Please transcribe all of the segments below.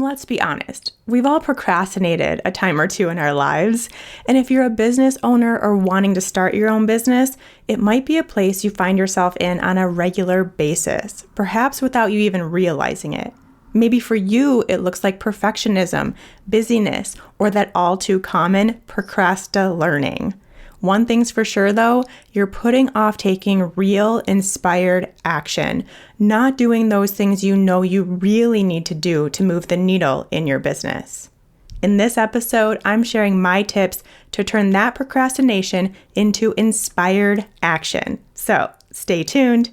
Let's be honest, we've all procrastinated a time or two in our lives, and if you're a business owner or wanting to start your own business, it might be a place you find yourself in on a regular basis, perhaps without you even realizing it. Maybe for you, it looks like perfectionism, busyness, or that all too common procrasti-learning. One thing's for sure though, you're putting off taking real inspired action, not doing those things you know you really need to do to move the needle in your business. In this episode, I'm sharing my tips to turn that procrastination into inspired action. So stay tuned.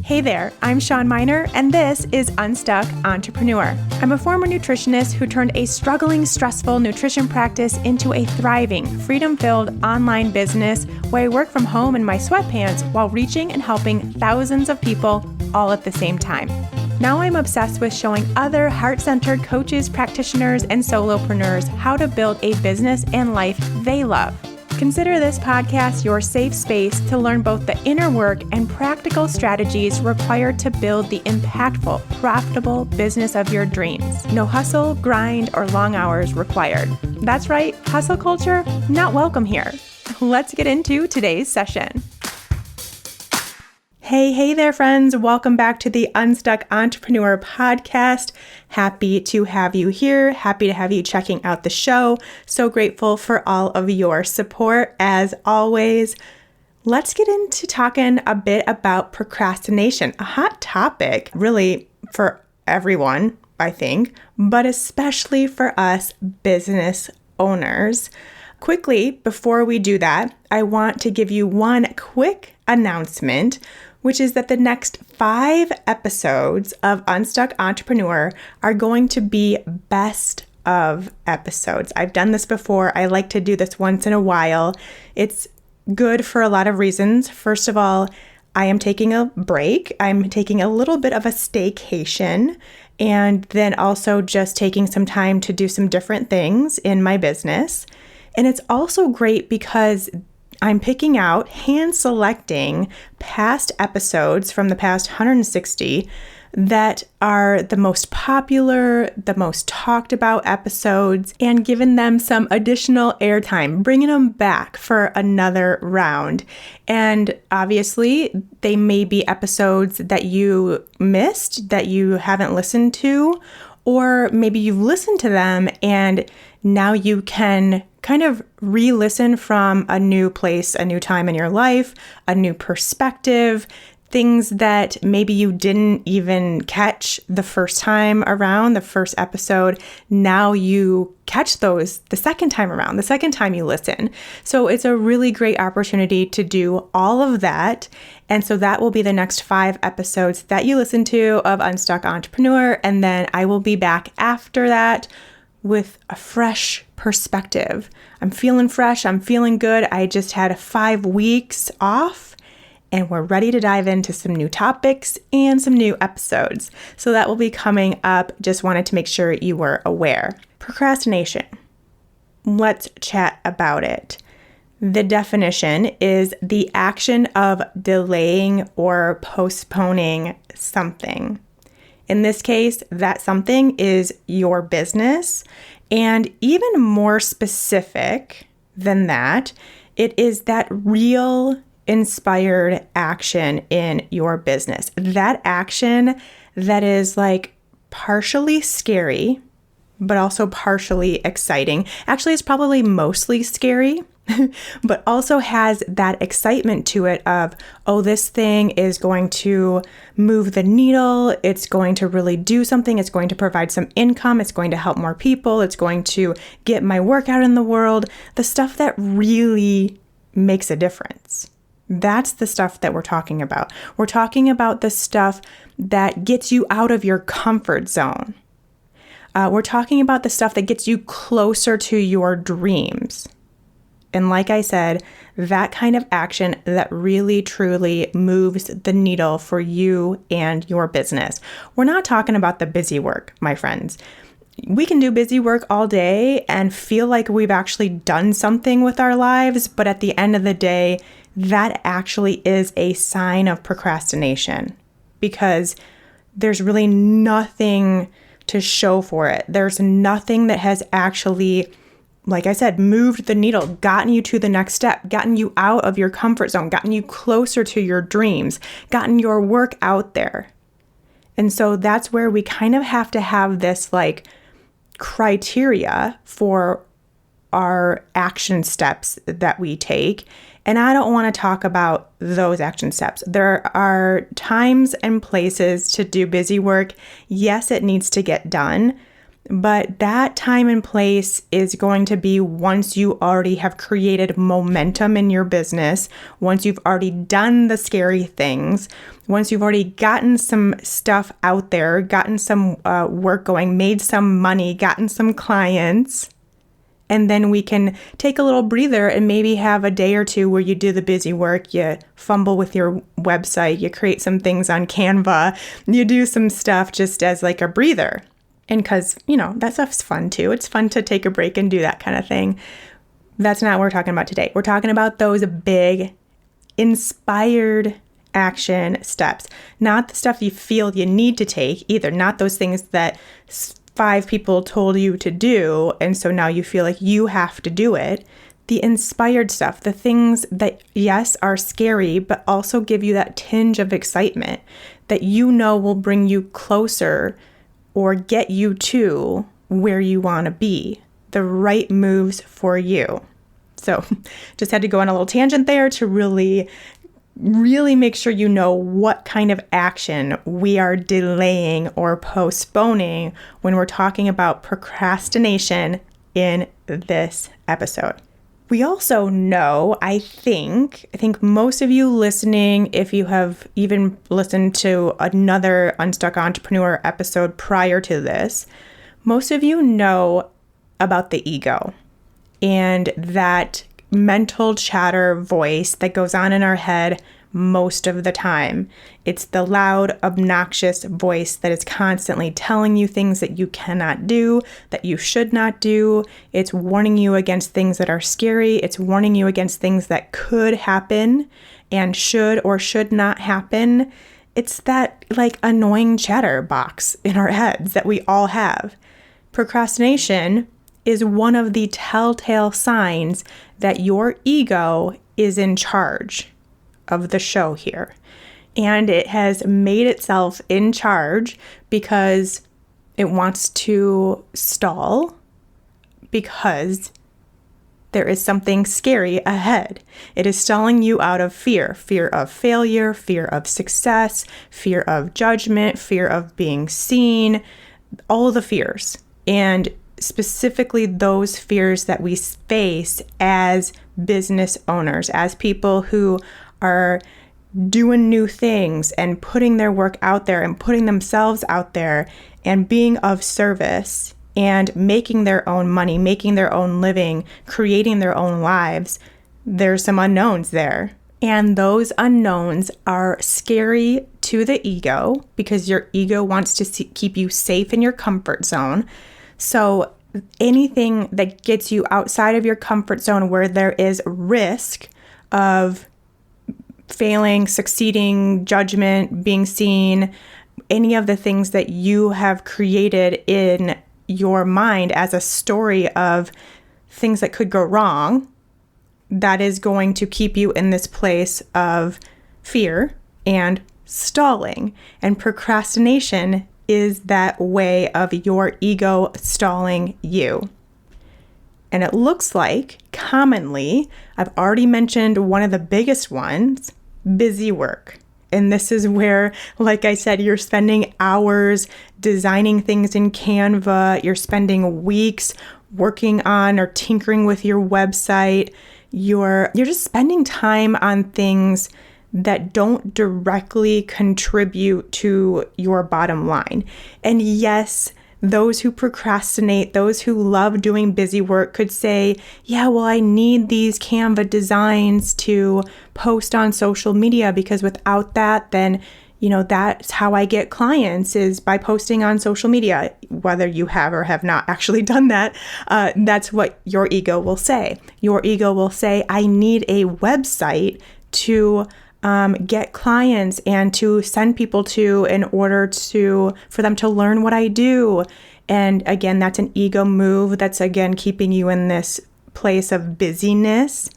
Hey there, I'm Shawn Mynar, and this is Unstuck Entrepreneur. I'm a former nutritionist who turned a struggling, stressful nutrition practice into a thriving, freedom-filled online business where I work from home in my sweatpants while reaching and helping thousands of people all at the same time. Now I'm obsessed with showing other heart-centered coaches, practitioners, and solopreneurs how to build a business and life they love. Consider this podcast your safe space to learn both the inner work and practical strategies required to build the impactful, profitable business of your dreams. No hustle, grind, or long hours required. That's right, hustle culture, not welcome here. Let's get into today's session. Hey there, friends. Welcome back to the Unstuck Entrepreneur podcast. Happy to have you here. Happy to have you checking out the show. So grateful for all of your support as always. Let's get into talking a bit about procrastination, a hot topic really for everyone, I think, but especially for us business owners. Quickly, before we do that, I want to give you one quick announcement, which is that the next 5 episodes of Unstuck Entrepreneur are going to be best of episodes. I've done this before. I like to do this once in a while. It's good for a lot of reasons. First of all, I am taking a break. I'm taking a little bit of a staycation, and then also just taking some time to do some different things in my business. And it's also great because I'm picking out, hand selecting past episodes from the past 160 that are the most popular, the most talked about episodes, and giving them some additional airtime, bringing them back for another round. And obviously, they may be episodes that you missed, that you haven't listened to, or maybe you've listened to them and now you can kind of re-listen from a new place, a new time in your life, a new perspective, things that maybe you didn't even catch the first time around, the first episode. Now you catch those the second time around, the second time you listen. So it's a really great opportunity to do all of that. And so that will be the next 5 episodes that you listen to of Unstuck Entrepreneur. And then I will be back after that with a fresh perspective. I'm feeling fresh. I'm feeling good. I just had 5 weeks off and we're ready to dive into some new topics and some new episodes. So that will be coming up. Just wanted to make sure you were aware. Procrastination. Let's chat about it. The definition is the action of delaying or postponing something. In this case, that something is your business, and even more specific than that, it is that real inspired action in your business. That action that is like partially scary, but also partially exciting. Actually, it's probably mostly scary, but also has that excitement to it of, oh, this thing is going to move the needle. It's going to really do something. It's going to provide some income. It's going to help more people. It's going to get my work out in the world. The stuff that really makes a difference. That's the stuff that we're talking about. We're talking about the stuff that gets you out of your comfort zone. We're talking about the stuff that gets you closer to your dreams. And like I said, that kind of action that really, truly moves the needle for you and your business. We're not talking about the busy work, my friends. We can do busy work all day and feel like we've actually done something with our lives, but at the end of the day, that actually is a sign of procrastination. because there's really nothing to show for it. There's nothing that has actually, like I said, moved the needle, gotten you to the next step, gotten you out of your comfort zone, gotten you closer to your dreams, gotten your work out there. And so that's where we kind of have to have this like criteria for our action steps that we take. And I don't want to talk about those action steps. There are times and places to do busy work. Yes, it needs to get done, but that time and place is going to be once you already have created momentum in your business, once you've already done the scary things, once you've already gotten some stuff out there, gotten some work going, made some money, gotten some clients. And then we can take a little breather and maybe have a day or two where you do the busy work, you fumble with your website, you create some things on Canva, you do some stuff just as like a breather. And because, that stuff's fun too. It's fun to take a break and do that kind of thing. That's not what we're talking about today. We're talking about those big, inspired action steps, not the stuff you feel you need to take either, not those things that 5 people told you to do, and so now you feel like you have to do it. The inspired stuff, the things that, yes, are scary, but also give you that tinge of excitement that will bring you closer or get you to where you want to be, the right moves for you. So just had to go on a little tangent there to really make sure you know what kind of action we are delaying or postponing when we're talking about procrastination in this episode. We also know, I think most of you listening, if you have even listened to another Unstuck Entrepreneur episode prior to this, most of you know about the ego and that mental chatter voice that goes on in our head most of the time. It's the loud, obnoxious voice that is constantly telling you things that you cannot do, that you should not do. It's warning you against things that are scary. It's warning you against things that could happen and should or should not happen. It's that like annoying chatter box in our heads that we all have. Procrastination is one of the telltale signs that your ego is in charge of the show here. And it has made itself in charge because it wants to stall because there is something scary ahead. It is stalling you out of fear of failure, fear of success, fear of judgment, fear of being seen, all the fears. And specifically those fears that we face as business owners, as people who are doing new things and putting their work out there and putting themselves out there and being of service and making their own money, making their own living, creating their own lives. There's some unknowns there. And those unknowns are scary to the ego because your ego wants to keep you safe in your comfort zone. So anything that gets you outside of your comfort zone where there is risk of failing, succeeding, judgment, being seen, any of the things that you have created in your mind as a story of things that could go wrong, that is going to keep you in this place of fear and stalling. And procrastination is that way of your ego stalling you. And it looks like commonly, I've already mentioned one of the biggest ones, busy work. And this is where, like I said, you're spending hours designing things in Canva. You're spending weeks working on or tinkering with your website. You're just spending time on things that don't directly contribute to your bottom line. And yes, those who procrastinate, those who love doing busy work could say, yeah, well, I need these Canva designs to post on social media because without that, then, that's how I get clients is by posting on social media. Whether you have or have not actually done that, that's what your ego will say. Your ego will say, I need a website to get clients and to send people to in order for them to learn what I do. And again, that's an ego move. That's again keeping you in this place of busyness.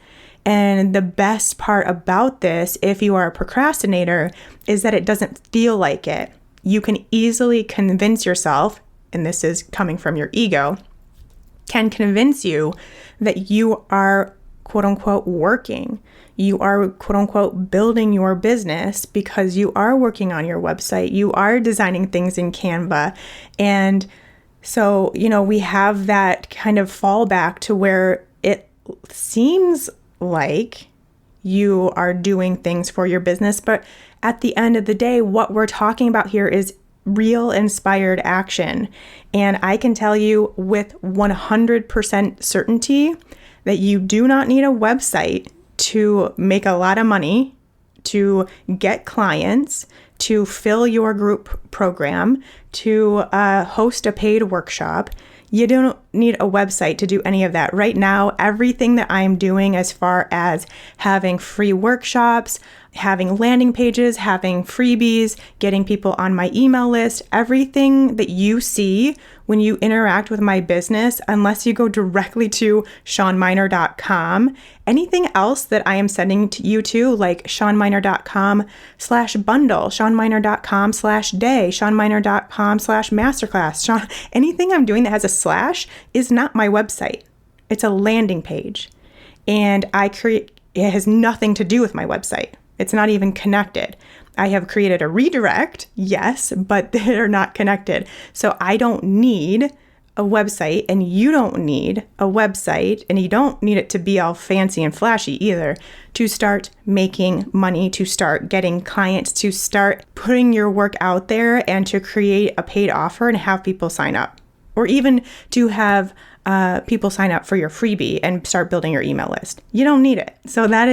And the best part about this, if you are a procrastinator, is that it doesn't feel like it. You can easily convince yourself, and this is coming from your ego, can convince you that you are quote unquote working. You are quote unquote building your business because you are working on your website. You are designing things in Canva. And so, we have that kind of fallback to where it seems like you are doing things for your business. But at the end of the day, what we're talking about here is real inspired action. And I can tell you with 100% certainty that you do not need a website to make a lot of money, to get clients, to fill your group program, to host a paid workshop. You don't need a website to do any of that. Right now, everything that I'm doing as far as having free workshops, having landing pages, having freebies, getting people on my email list, everything that you see when you interact with my business, unless you go directly to ShawnMynar.com, anything else that I am sending to you to, like ShawnMynar.com/bundle, ShawnMynar.com/day, ShawnMynar.com/masterclass, anything I'm doing that has a slash is not my website. It's a landing page. And it has nothing to do with my website. It's not even connected. I have created a redirect, yes, but they're not connected. So I don't need a website, and you don't need a website, and you don't need it to be all fancy and flashy either to start making money, to start getting clients, to start putting your work out there, and to create a paid offer and have people sign up, or even to have people sign up for your freebie and start building your email list. You don't need it. So that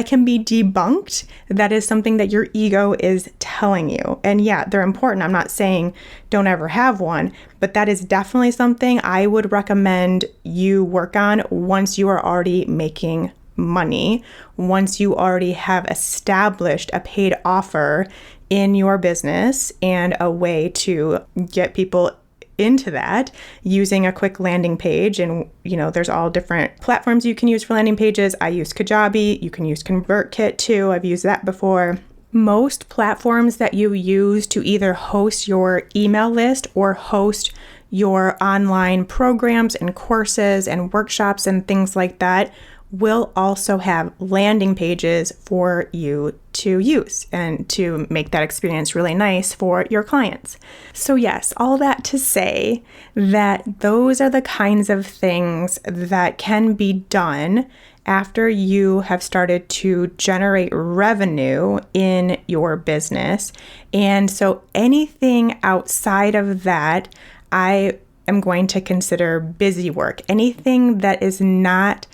can be debunked. That is something that your ego is telling you. And yeah, they're important. I'm not saying don't ever have one, but that is definitely something I would recommend you work on once you are already making money, once you already have established a paid offer in your business and a way to get people into that using a quick landing page. And, there's all different platforms you can use for landing pages. I use Kajabi. You can use ConvertKit too. I've used that before. Most platforms that you use to either host your email list or host your online programs and courses and workshops and things like that will also have landing pages for you to use and to make that experience really nice for your clients. So yes, all that to say that those are the kinds of things that can be done after you have started to generate revenue in your business. And so anything outside of that, I am going to consider busy work. Anything that is not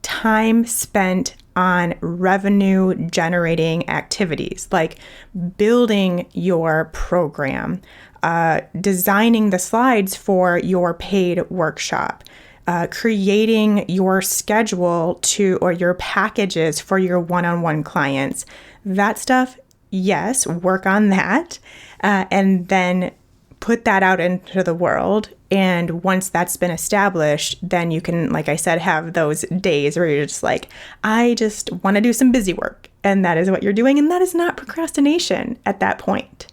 time spent on revenue generating activities like building your program, designing the slides for your paid workshop, creating your schedule or your packages for your one-on-one clients. That stuff, yes, work on that, and then put that out into the world. And once that's been established, then you can, like I said, have those days where you're just like, I just want to do some busy work. And that is what you're doing. And that is not procrastination at that point.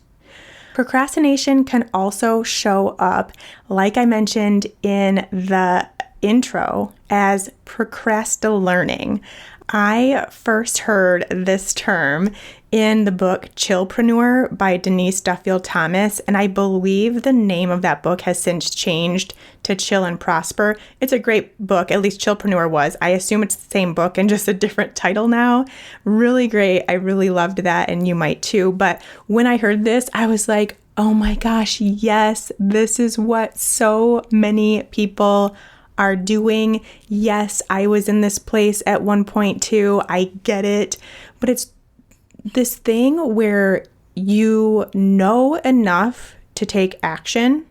Procrastination can also show up, like I mentioned in the intro, as procrasti-learning. I first heard this term in the book Chillpreneur by Denise Duffield Thomas, and I believe the name of that book has since changed to Chill and Prosper. It's a great book, at least Chillpreneur was. I assume it's the same book and just a different title now. Really great. I really loved that, and you might too. But when I heard this, I was like, oh my gosh, yes, this is what so many people are doing. Yes, I was in this place at one point too. I get it. But it's this thing where you know enough to take action,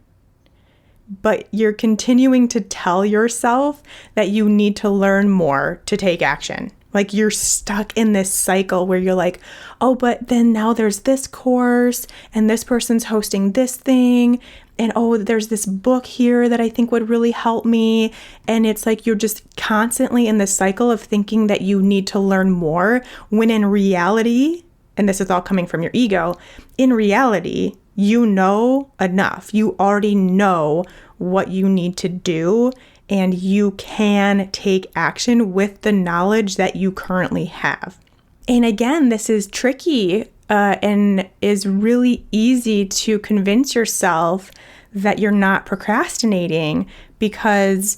but you're continuing to tell yourself that you need to learn more to take action, Like you're stuck in this cycle where you're like, oh, but then now there's this course and this person's hosting this thing. And oh, there's this book here that I think would really help me. And it's like you're just constantly in this cycle of thinking that you need to learn more, when in reality, and this is all coming from your ego, in reality, you know enough. You already know what you need to do, and you can take action with the knowledge that you currently have. And again, this is tricky and is really easy to convince yourself that you're not procrastinating because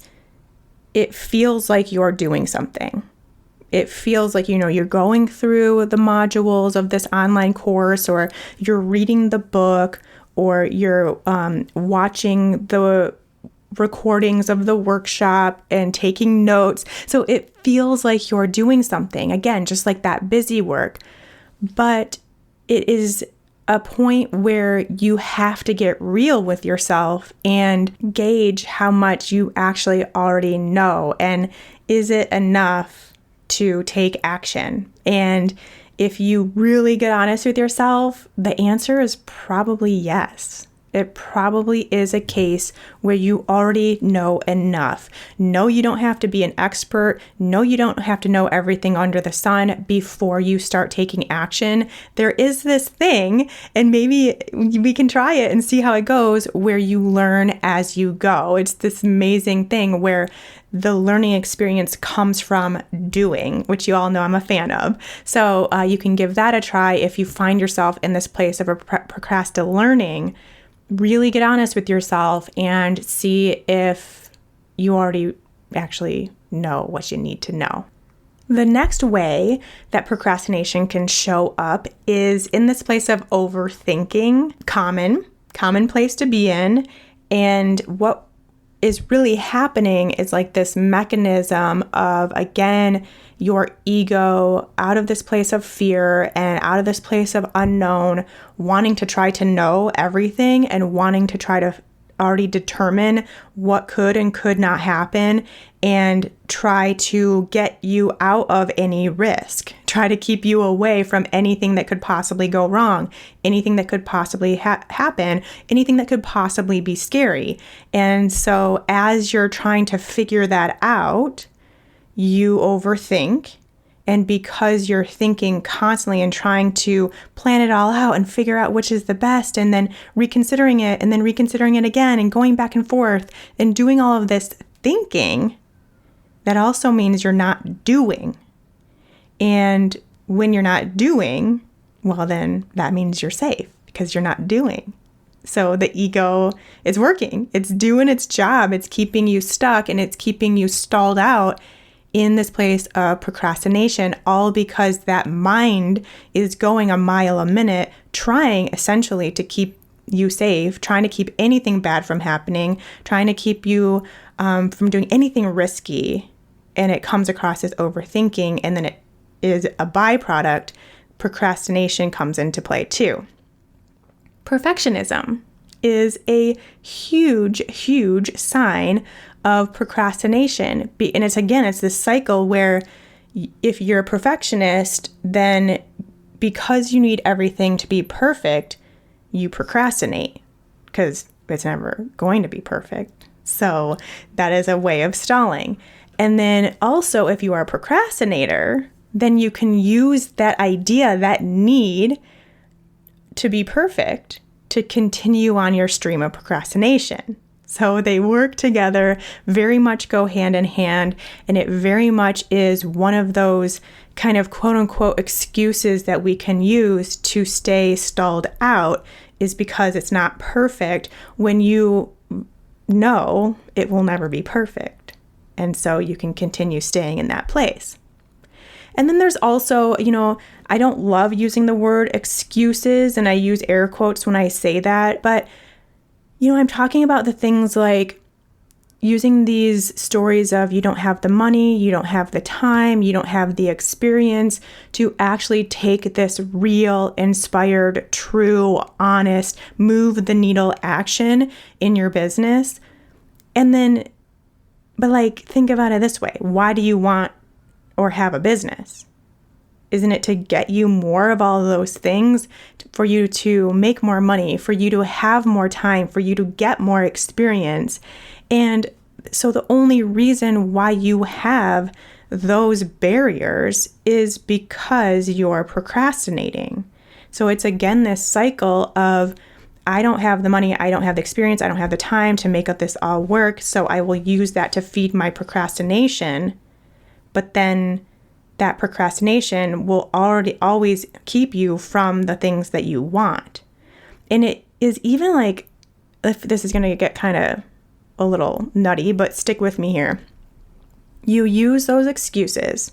it feels like you're doing something. It feels like, you're going through the modules of this online course, or you're reading the book, or you're watching the recordings of the workshop and taking notes. So it feels like you're doing something, again, just like that busy work. But it is a point where you have to get real with yourself and gauge how much you actually already know. And is it enough to take action? And if you really get honest with yourself, the answer is probably yes. It probably is a case where you already know enough. No, you don't have to be an expert. No, you don't have to know everything under the sun before you start taking action. There is this thing, and maybe we can try it and see how it goes, where you learn as you go. It's this amazing thing where the learning experience comes from doing, which you all know I'm a fan of. So you can give that a try if you find yourself in this place of a procrasti-learning. Really get honest with yourself and see if you already actually know what you need to know. The next way that procrastination can show up is in this place of overthinking. Common place to be in. And what is really happening is like this mechanism of, again, your ego out of this place of fear and out of this place of unknown, wanting to try to know everything and wanting to try to already determine what could and could not happen, and try to get you out of any risk, try to keep you away from anything that could possibly go wrong, anything that could possibly happen, anything that could possibly be scary. And so as you're trying to figure that out, you overthink. And because you're thinking constantly and trying to plan it all out and figure out which is the best, and then reconsidering it and then reconsidering it again and going back and forth and doing all of this thinking, that also means you're not doing. And when you're not doing, well, then that means you're safe because you're not doing. So the ego is working. It's doing its job. It's keeping you stuck and it's keeping you stalled out in this place of procrastination, all because that mind is going a mile a minute, trying essentially to keep you safe, trying to keep anything bad from happening, trying to keep you from doing anything risky. And it comes across as overthinking, and then it is a byproduct. Procrastination comes into play too. Perfectionism is a huge, huge sign of procrastination. And it's this cycle where if you're a perfectionist, then because you need everything to be perfect, you procrastinate because it's never going to be perfect. So that is a way of stalling. And then also, if you are a procrastinator, then you can use that idea, that need to be perfect, to continue on your stream of procrastination. So they work together, very much go hand in hand, and it very much is one of those kind of quote unquote excuses that we can use to stay stalled out, is because it's not perfect when you know it will never be perfect. And so you can continue staying in that place. And then there's also, I don't love using the word excuses, and I use air quotes when I say that, but I'm talking about the things like using these stories of you don't have the money, you don't have the time, you don't have the experience to actually take this real, inspired, true, honest, move the needle action in your business. And then, but think about it this way. Why do you want or have a business? Isn't it to get you more of all of those things, for you to make more money, for you to have more time, for you to get more experience? And so the only reason why you have those barriers is because you're procrastinating. So it's again this cycle of, I don't have the money, I don't have the experience, I don't have the time to make this all work, so I will use that to feed my procrastination. But then that procrastination will always keep you from the things that you want. And it is even like, if this is going to get kind of a little nutty, but stick with me here. You use those excuses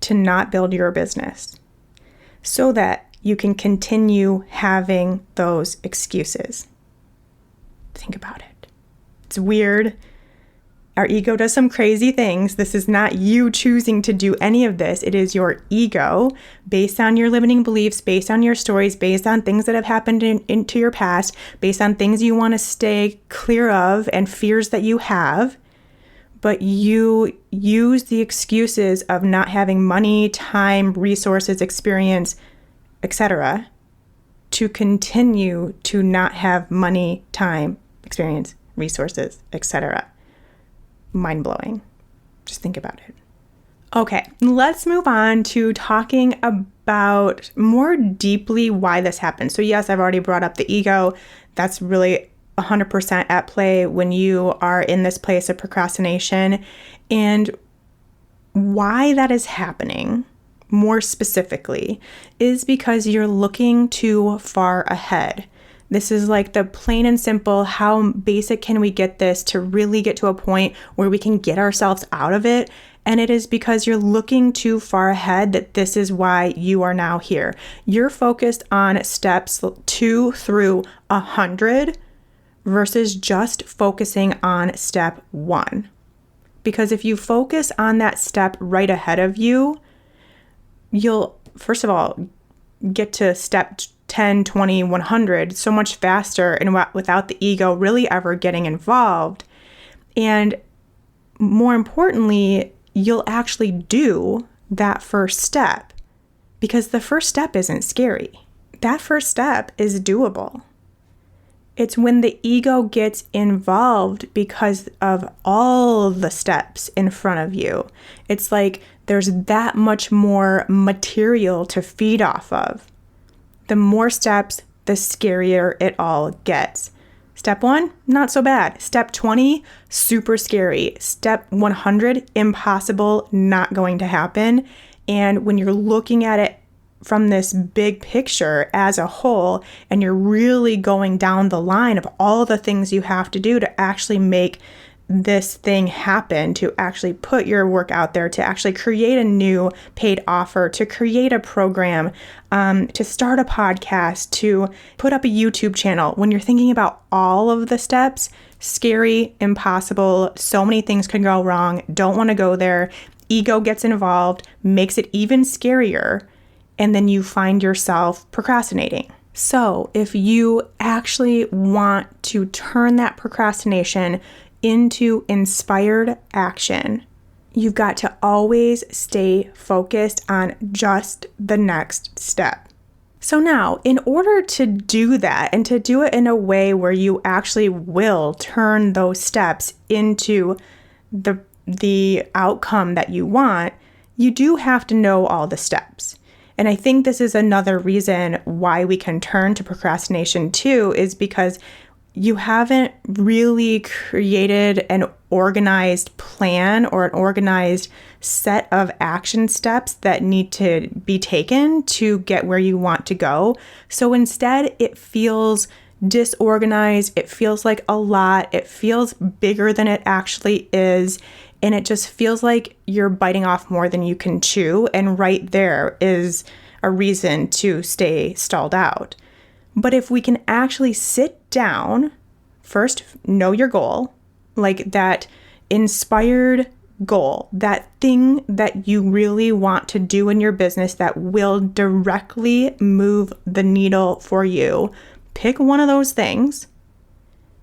to not build your business so that you can continue having those excuses. Think about it. It's weird. Our ego does some crazy things. This is not you choosing to do any of this. It is your ego, based on your limiting beliefs, based on your stories, based on things that have happened into your past, based on things you want to stay clear of and fears that you have. But you use the excuses of not having money, time, resources, experience, etc., to continue to not have money, time, experience, resources, etc. Mind-blowing. Just think about it. Okay, let's move on to talking about more deeply why this happens. So yes, I've already brought up the ego. That's really 100% at play when you are in this place of procrastination. And why that is happening, more specifically, is because you're looking too far ahead. This is like the plain and simple, how basic can we get this to really get to a point where we can get ourselves out of it? And it is because you're looking too far ahead that this is why you are now here. You're focused on steps 2 through 100 versus just focusing on step 1. Because if you focus on that step right ahead of you, you'll, first of all, get to step 10, 20, 100 so much faster and without the ego really ever getting involved. And more importantly, you'll actually do that first step because the first step isn't scary. That first step is doable. It's when the ego gets involved because of all the steps in front of you. It's like there's that much more material to feed off of. The more steps, the scarier it all gets. Step 1, not so bad. Step 20, super scary. Step 100, impossible, not going to happen. And when you're looking at it from this big picture as a whole, and you're really going down the line of all the things you have to do to actually make this thing happen, to actually put your work out there, to actually create a new paid offer, to create a program, to start a podcast, to put up a YouTube channel. When you're thinking about all of the steps, scary, impossible, so many things could go wrong, don't want to go there. Ego gets involved, makes it even scarier, and then you find yourself procrastinating. So if you actually want to turn that procrastination into inspired action, you've got to always stay focused on just the next step. So now, in order to do that and to do it in a way where you actually will turn those steps into the outcome that you want, you do have to know all the steps. And I think this is another reason why we can turn to procrastination too, is because you haven't really created an organized plan or an organized set of action steps that need to be taken to get where you want to go. So instead, it feels disorganized. It feels like a lot. It feels bigger than it actually is. And it just feels like you're biting off more than you can chew. And right there is a reason to stay stalled out. But if we can actually sit down, first know your goal, like that inspired goal, that thing that you really want to do in your business that will directly move the needle for you. Pick one of those things,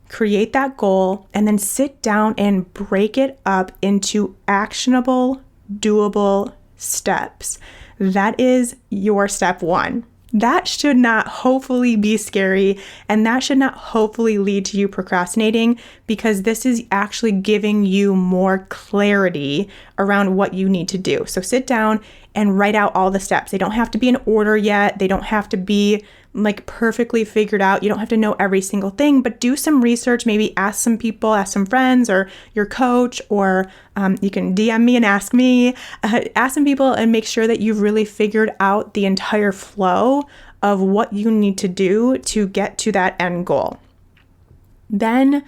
create that goal, and then sit down and break it up into actionable, doable steps. That is your step one. That should not hopefully be scary, and that should not hopefully lead to you procrastinating, because this is actually giving you more clarity around what you need to do. So sit down and write out all the steps. They don't have to be in order yet. They don't have to be like perfectly figured out. You don't have to know every single thing, but do some research. Maybe ask some people, ask some friends or your coach, or you can DM me and ask me. Ask some people and make sure that you've really figured out the entire flow of what you need to do to get to that end goal. Then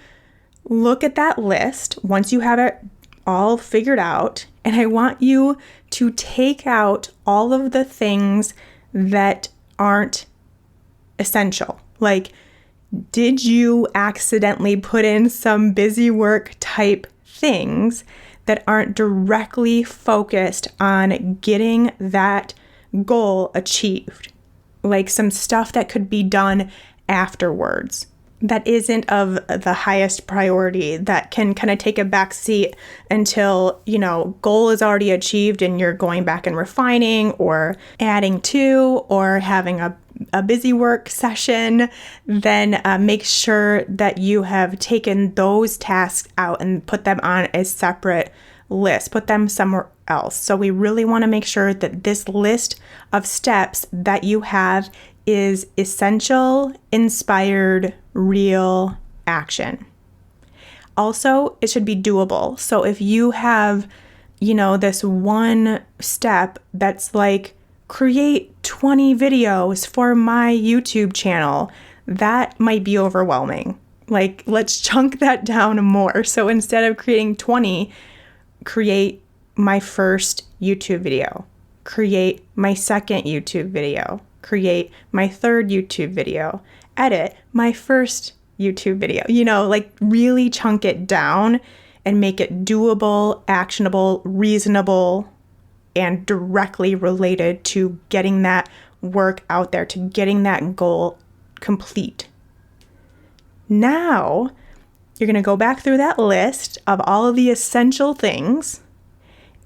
look at that list once you have it all figured out, and I want you to take out all of the things that aren't essential. Like, did you accidentally put in some busy work type things that aren't directly focused on getting that goal achieved? Like some stuff that could be done afterwards that isn't of the highest priority, that can kind of take a back seat until, goal is already achieved and you're going back and refining or adding to or having a busy work session. Then make sure that you have taken those tasks out and put them on a separate list, put them somewhere else. So we really want to make sure that this list of steps that you have is essential, inspired, real action. Also, it should be doable. So if you have, this one step that's like, create 20 videos for my YouTube channel, that might be overwhelming. Like, let's chunk that down more. So instead of creating 20, create my first YouTube video, create my second YouTube video, create my third YouTube video, edit my first YouTube video, like really chunk it down and make it doable, actionable, reasonable, and directly related to getting that work out there, to getting that goal complete. Now, you're going to go back through that list of all of the essential things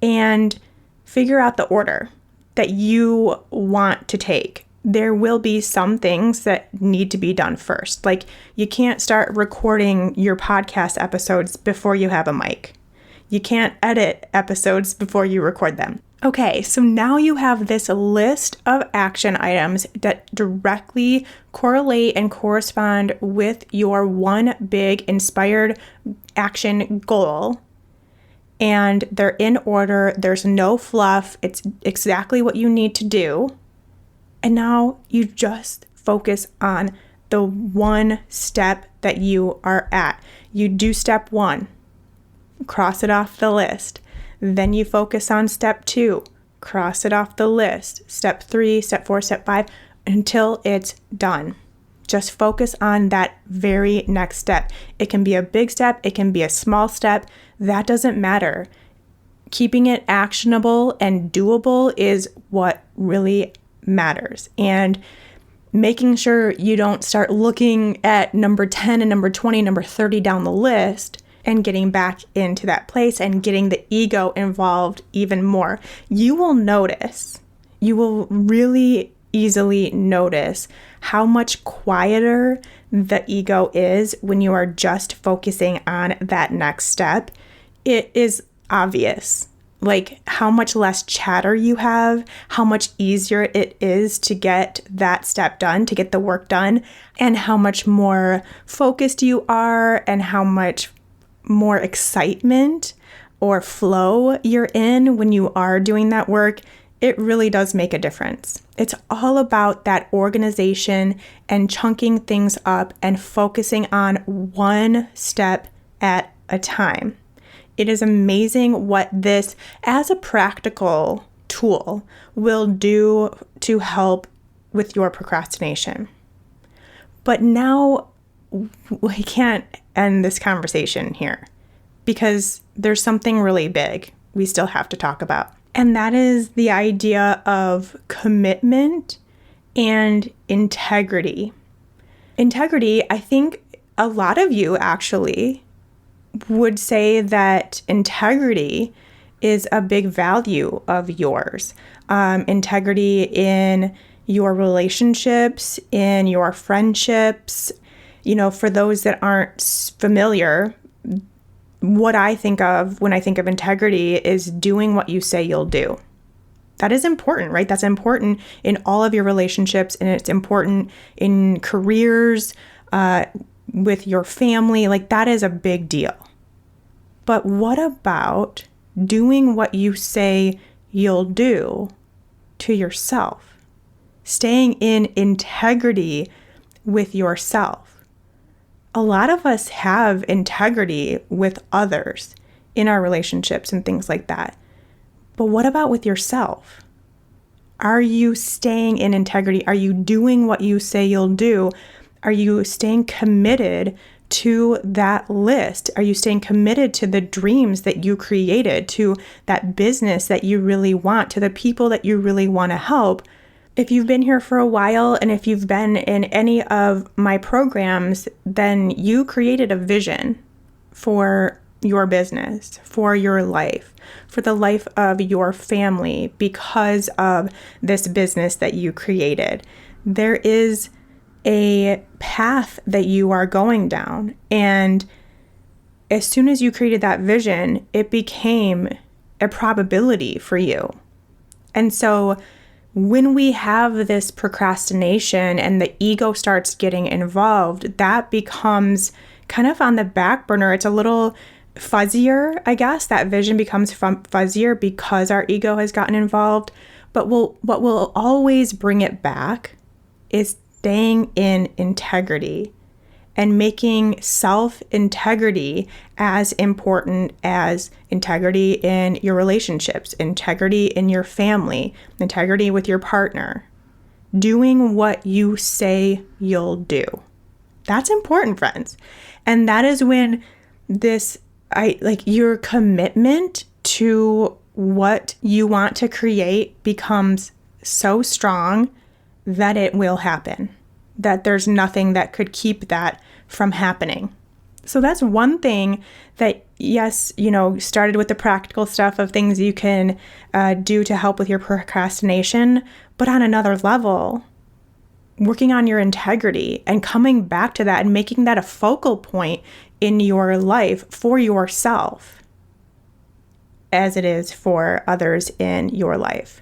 and figure out the order that you want to take. There will be some things that need to be done first. Like, you can't start recording your podcast episodes before you have a mic. You can't edit episodes before you record them. Okay, so now you have this list of action items that directly correlate and correspond with your one big inspired action goal. And they're in order. There's no fluff. It's exactly what you need to do. And now you just focus on the one step that you are at. You do step one, cross it off the list. Then you focus on step two, cross it off the list. Step 3, step 4, step 5, until it's done. Just focus on that very next step. It can be a big step. It can be a small step. That doesn't matter. Keeping it actionable and doable is what really matters. And making sure you don't start looking at number 10 and number 20, number 30 down the list and getting back into that place and getting the ego involved even more. You will really easily notice how much quieter the ego is when you are just focusing on that next step. It is obvious, like how much less chatter you have, how much easier it is to get that step done, to get the work done, and how much more focused you are and how much more excitement or flow you're in when you are doing that work. It really does make a difference. It's all about that organization and chunking things up and focusing on one step at a time. It is amazing what this, as a practical tool, will do to help with your procrastination. But now we can't end this conversation here because there's something really big we still have to talk about. And that is the idea of commitment and integrity. Integrity, I think a lot of you actually would say that integrity is a big value of yours. Integrity in your relationships, in your friendships. For those that aren't familiar, what I think of when I think of integrity is doing what you say you'll do. That is important, right? That's important in all of your relationships, and it's important in careers, with your family. Like, that is a big deal. But what about doing what you say you'll do to yourself? Staying in integrity with yourself. A lot of us have integrity with others in our relationships and things like that. But what about with yourself? Are you staying in integrity? Are you doing what you say you'll do? Are you staying committed to that list? Are you staying committed to the dreams that you created, to that business that you really want, to the people that you really want to help? If you've been here for a while, and if you've been in any of my programs, then you created a vision for your business, for your life, for the life of your family because of this business that you created. There is a path that you are going down. And as soon as you created that vision, it became a probability for you. And so when we have this procrastination and the ego starts getting involved, that becomes kind of on the back burner. It's a little fuzzier, I guess. That vision becomes fuzzier because our ego has gotten involved. But what will always bring it back is staying in integrity and making self-integrity as important as integrity in your relationships, integrity in your family, integrity with your partner. Doing what you say you'll do. That's important, friends. And that is when your commitment to what you want to create becomes so strong that it will happen, that there's nothing that could keep that from happening. So that's one thing that, yes, started with the practical stuff of things you can do to help with your procrastination, but on another level, working on your integrity and coming back to that and making that a focal point in your life for yourself as it is for others in your life.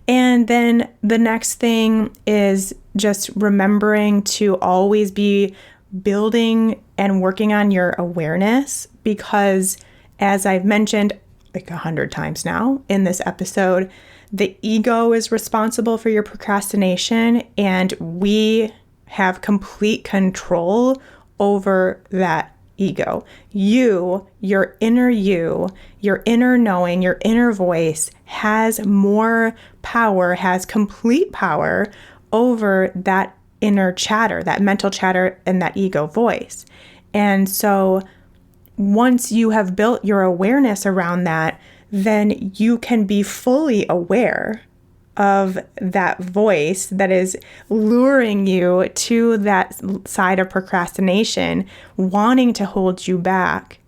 And then the next thing is just remembering to always be building and working on your awareness, because as I've mentioned like 100 times now in this episode, the ego is responsible for your procrastination, and we have complete control over that ego. Your inner knowing, your inner voice has more power, has complete power over that inner chatter, that mental chatter, and that ego voice. And so once you have built your awareness around that, then you can be fully aware of that voice that is luring you to that side of procrastination, wanting to hold you back.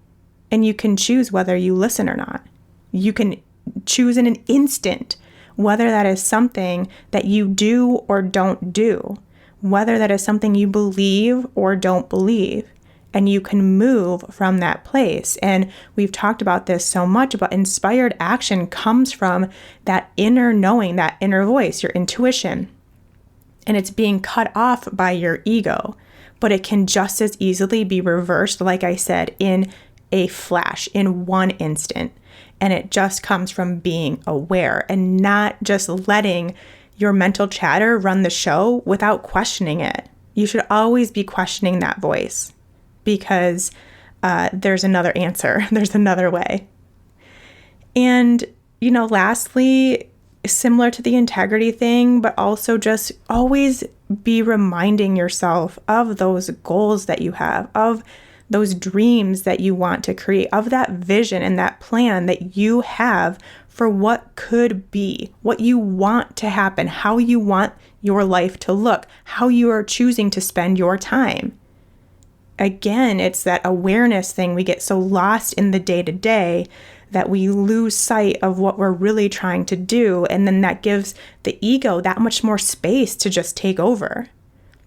And you can choose whether you listen or not. You can choose in an instant whether that is something that you do or don't do, whether that is something you believe or don't believe. And you can move from that place. And we've talked about this so much, but inspired action comes from that inner knowing, that inner voice, your intuition. And it's being cut off by your ego. But it can just as easily be reversed, like I said, in a flash, in one instant. And it just comes from being aware and not just letting your mental chatter run the show without questioning it. You should always be questioning that voice, because there's another answer. There's another way. And, lastly, similar to the integrity thing, but also just always be reminding yourself of those goals that you have, of those dreams that you want to create, of that vision and that plan that you have for what could be, what you want to happen, how you want your life to look, how you are choosing to spend your time. Again, it's that awareness thing. We get so lost in the day-to-day that we lose sight of what we're really trying to do. And then that gives the ego that much more space to just take over.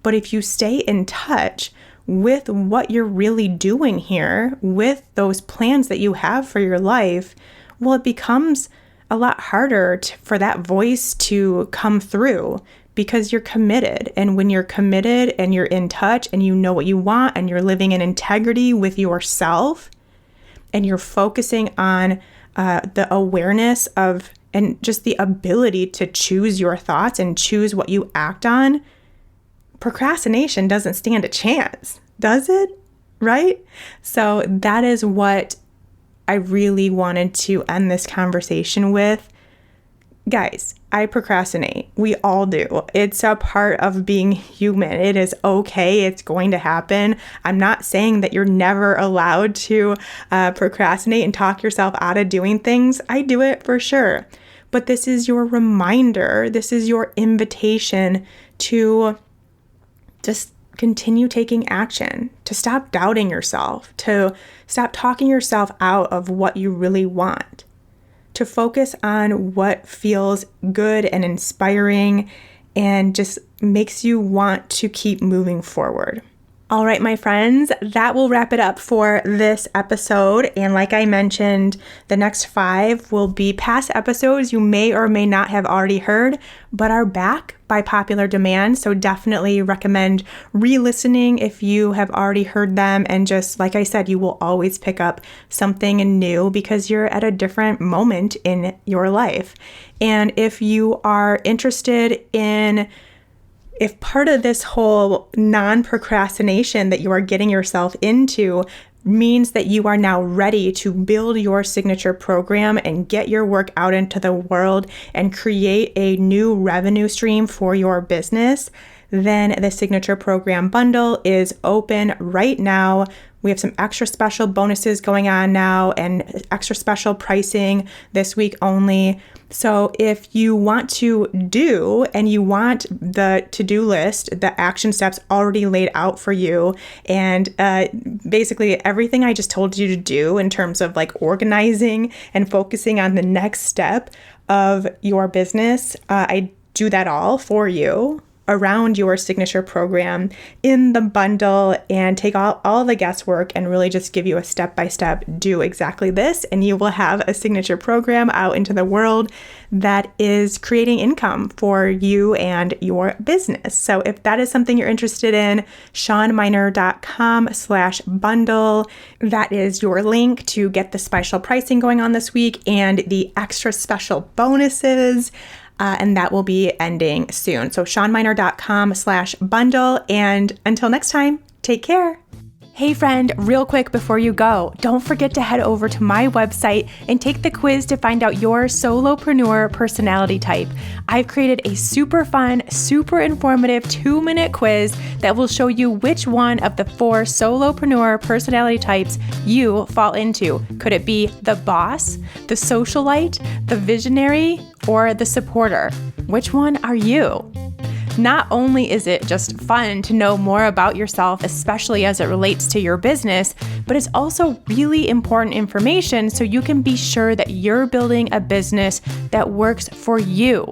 But if you stay in touch with what you're really doing here, with those plans that you have for your life, well, it becomes a lot harder for that voice to come through because you're committed. And when you're committed and you're in touch and you know what you want and you're living in integrity with yourself and you're focusing on the awareness of and just the ability to choose your thoughts and choose what you act on, procrastination doesn't stand a chance, does it? Right? So that is what I really wanted to end this conversation with. Guys, I procrastinate. We all do. It's a part of being human. It is okay. It's going to happen. I'm not saying that you're never allowed to procrastinate and talk yourself out of doing things. I do it for sure. But this is your reminder. This is your invitation to just continue taking action, to stop doubting yourself, to stop talking yourself out of what you really want, to focus on what feels good and inspiring and just makes you want to keep moving forward. All right, my friends, that will wrap it up for this episode. And like I mentioned, the next 5 will be past episodes you may or may not have already heard, but are back by popular demand. So definitely recommend re-listening if you have already heard them. And just like I said, you will always pick up something new because you're at a different moment in your life. And if you are interested in if part of this whole non-procrastination that you are getting yourself into means that you are now ready to build your signature program and get your work out into the world and create a new revenue stream for your business, then the signature program bundle is open right now. We have some extra special bonuses going on now and extra special pricing this week only. So if you want to do and you want the to-do list, the action steps already laid out for you, and basically everything I just told you to do in terms of like organizing and focusing on the next step of your business, I do that all for you around your signature program in the bundle and take all the guesswork and really just give you a step-by-step, do exactly this, and you will have a signature program out into the world that is creating income for you and your business. So if that is something you're interested in, shawnmynar.com/bundle. That is your link to get the special pricing going on this week and the extra special bonuses. And that will be ending soon. So shawnmynar.com/bundle. And until next time, take care. Hey friend, real quick before you go, don't forget to head over to my website and take the quiz to find out your solopreneur personality type. I've created a super fun, super informative 2-minute quiz that will show you which one of the 4 solopreneur personality types you fall into. Could it be the boss, the socialite, the visionary, or the supporter? Which one are you? Not only is it just fun to know more about yourself, especially as it relates to your business, but it's also really important information so you can be sure that you're building a business that works for you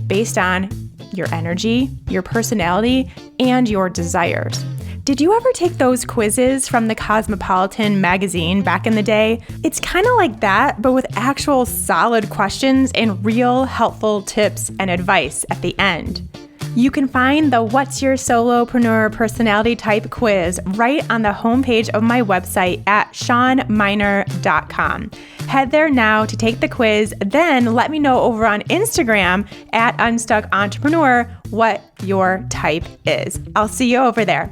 based on your energy, your personality, and your desires. Did you ever take those quizzes from the Cosmopolitan magazine back in the day? It's kind of like that, but with actual solid questions and real helpful tips and advice at the end. You can find the What's Your Solopreneur Personality Type quiz right on the homepage of my website at shawnmynar.com. Head there now to take the quiz, then let me know over on Instagram at UnstuckEntrepreneur what your type is. I'll see you over there.